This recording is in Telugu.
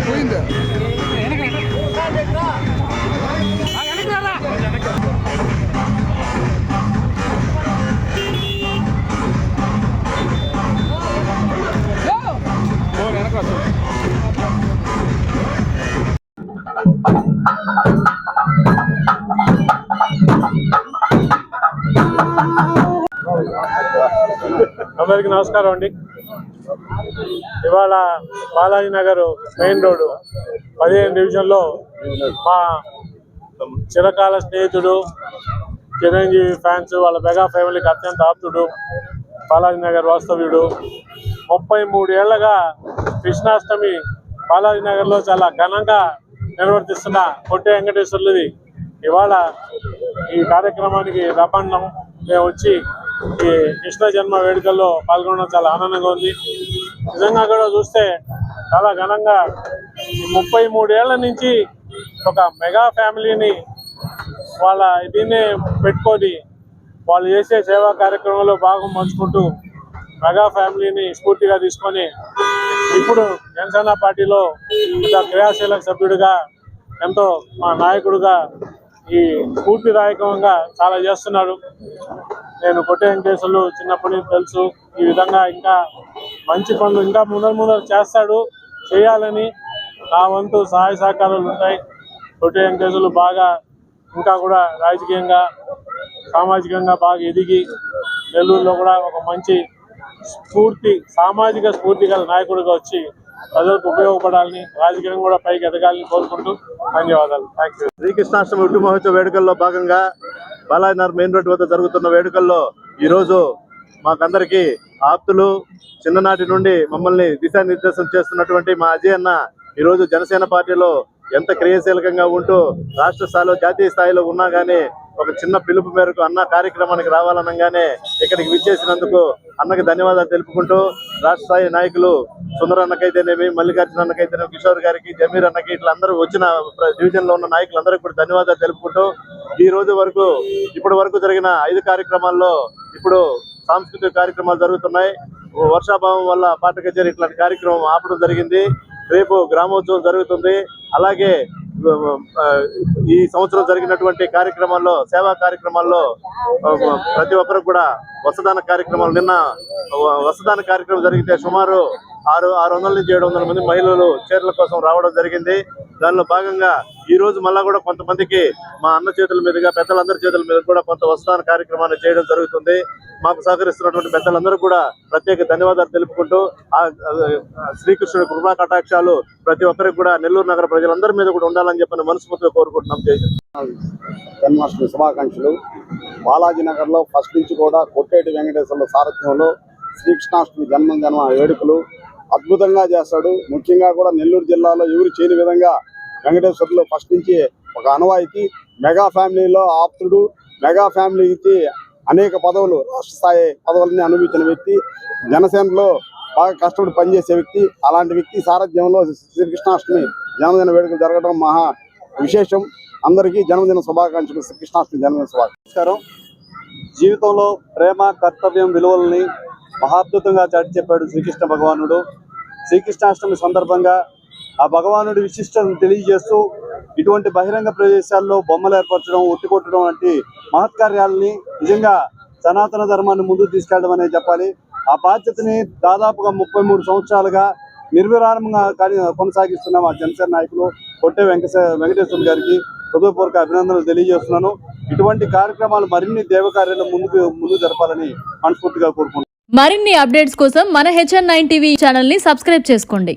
పోయిందా అందరికి నమస్కారం అండి. ఇవాళ బాలాజీ నగర్ మెయిన్ రోడ్డు 15 డివిజన్లో మా చిరకాల స్నేహితుడు చిరంజీవి ఫ్యాన్స్ వాళ్ళ మెగా ఫ్యామిలీకి అత్యంత ఆప్తుడు బాలాజీ నగర్ వాస్తవ్యుడు 33 ఏళ్లగా కృష్ణాష్టమి బాలాజీ నగర్లో చాలా ఘనంగా నిర్వర్తిస్తున్న కొట్టే వెంకటేశ్వర్లది ఇవాళ ఈ కార్యక్రమానికి రమ్మన్నాం. మేము వచ్చి ఈ కృష్ణ జన్మ వేడుకల్లో పాల్గొనడం చాలా ఆనందంగా ఉంది. నిజంగా కూడా చూస్తే చాలా ఘనంగా 33 ఏళ్ల నుంచి ఒక మెగా ఫ్యామిలీని వాళ్ళ దీన్నే పెట్టుకొని వాళ్ళు చేసే సేవా కార్యక్రమంలో భాగం పంచుకుంటూ మెగా ఫ్యామిలీని స్ఫూర్తిగా తీసుకొని ఇప్పుడు జనసేన పార్టీలో ఒక క్రియాశీలక సభ్యుడిగా ఎంతో మా నాయకుడిగా ఈ స్ఫూర్తిదాయకంగా చాలా చేస్తున్నాడు. నేను కొట్టే వెంకటేశ్వర్లు చిన్నప్పటి నుంచి తెలుసు. ఈ విధంగా ఇంకా మంచి పనులు ఇంకా ముందర చేస్తాడు, చేయాలని నా వంతు సహాయ సహకారాలు ఉంటాయి. కొట్టే వెంకటేశ్వర్లు బాగా ఇంకా కూడా రాజకీయంగా సామాజికంగా బాగా ఎదిగి నెల్లూరులో కూడా ఒక మంచి సామాజిక స్ఫూర్తి గల నాయకుడిగా వచ్చి ప్రజలకు ఉపయోగపడాలని రాజకీయం కూడా పైకి ఎదగాలని కోరుకుంటూ ధన్యవాదాలు. Thank you. శ్రీకృష్ణాష్టమి ఉట్టి మహోత్సవ వేడుకల్లో భాగంగా బాలాజీనగర్ మెయిన్ రోడ్డు వద్ద జరుగుతున్న వేడుకల్లో ఈరోజు మాకందరికీ ఆప్తులు చిన్ననాటి నుండి మమ్మల్ని దిశానిర్దేశం చేస్తున్నటువంటి మా అజయ్ అన్న ఈరోజు జనసేన పార్టీలో ఎంత క్రియాశీలకంగా ఉంటూ రాష్ట్ర స్థాయిలో జాతీయ స్థాయిలో ఉన్నా కానీ ఒక చిన్న పిలుపు మేరకు అన్న కార్యక్రమానికి రావాలనగానే ఇక్కడికి విచ్చేసినందుకు అన్నకి ధన్యవాదాలు తెలుపుకుంటూ రాష్ట్ర స్థాయి నాయకులు సుందర అన్నకైతేనేమి, మల్లికార్జున అన్నకైతేనేమి, కిషోర్ గారికి, జమీర్ అన్నకి ఇట్లా అందరూ వచ్చిన డివిజన్ లో ఉన్న నాయకులందరికీ కూడా ధన్యవాదాలు తెలుపుకుంటూ ఈ రోజు వరకు ఇప్పటి వరకు జరిగిన 5 కార్యక్రమాల్లో ఇప్పుడు సాంస్కృతిక కార్యక్రమాలు జరుగుతున్నాయి. వర్షాభావం వల్ల పాట కచేరీ ఇట్లాంటి కార్యక్రమం ఆపడం జరిగింది. రేపు గ్రామోత్సవం జరుగుతుంది. అలాగే ఈ సంవత్సరం జరిగినటువంటి కార్యక్రమాల్లో సేవా కార్యక్రమాల్లో ప్రతి ఒక్కరు కూడా వసదాన కార్యక్రమాలు నిన్న వసదాన కార్యక్రమం జరిగితే సుమారు 600 నుంచి 700 మంది మహిళలు చీరల కోసం రావడం జరిగింది. దానిలో భాగంగా ఈ రోజు మళ్ళా కూడా కొంతమందికి మా అన్న చేతుల మీదుగా పెద్దలందరి చేతుల మీద కూడా కొంత వసదాన కార్యక్రమాన్ని చేయడం జరుగుతుంది. మాకు సహకరిస్తున్నటువంటి పెద్దలందరూ కూడా ప్రత్యేక ధన్యవాదాలు తెలుపుకుంటూ శ్రీకృష్ణుడి కృపా కటాక్షాలు ప్రతి ఒక్కరికి కూడా నెల్లూరు నగర ప్రజలందరి మీద కూడా ఉండాలని చెప్పని మనస్ఫూర్తిగా కోరుకుంటున్నాం. జన్మాష్టమి శుభాకాంక్షలు. బాలాజీ నగర్ లో ఫస్ట్ నుంచి కూడా కొట్టేటి వెంకటేశ్వర్ల సారథ్యంలో శ్రీకృష్ణాష్టమి జన్మ వేడుకలు అద్భుతంగా చేస్తాడు. ముఖ్యంగా కూడా నెల్లూరు జిల్లాలో ఎవరు చేయని విధంగా వెంకటేశ్వర్లు ఫస్ట్ నుంచి ఒక ఆనవాయితీ. మెగా ఫ్యామిలీలో ఆప్తుడు, మెగా ఫ్యామిలీకి అనేక పదవులు రాష్ట్ర స్థాయి పదవులని అనుభవించిన వ్యక్తి, జనసేనలో బాగా కష్టపడి పనిచేసే వ్యక్తి. అలాంటి వ్యక్తి సారథ్యంలో శ్రీకృష్ణాష్టమి జన్మదిన వేడుకలు జరగడం మహా విశేషం. అందరికీ జన్మదిన శుభాకాంక్షలు. శ్రీకృష్ణాష్టమి జన్మదిన శుభాకాంక్షలు. నమస్కారం. జీవితంలో ప్రేమ, కర్తవ్యం, విలువల్ని మహాద్భుతంగా చాటి చెప్పాడు శ్రీకృష్ణ భగవానుడు. శ్రీకృష్ణాష్టమి సందర్భంగా ఆ భగవానుడి విశిష్టతను తెలియజేస్తూ ఇటువంటి బహిరంగ ప్రదేశాల్లో బొమ్మలు ఏర్పరచడం, ఉట్టి కొట్టడం వంటి మహత్కార్యాలని నిజంగా సనాతన ధర్మాన్ని ముందుకు తీసుకెళ్లడం అనేది చెప్పాలి. ఆ బాధ్యతని దాదాపుగా 33 సంవత్సరాలుగా నిర్విరామంగా కొనసాగిస్తున్న మా జనసేన నాయకులు కొట్టే వెంకటేశ్వర గారికి హృదయపూర్వక అభినందనలు తెలియజేస్తున్నాను. ఇటువంటి కార్యక్రమాలు మరిన్ని దేవకార్యాలు ముందు జరపాలని మనస్ఫూర్తిగా కోరుకుంటున్నాను. మరిన్ని అప్డేట్స్ కోసం మన HN9 టీవీ ఛానల్ ని సబ్స్క్రైబ్ చేసుకోండి.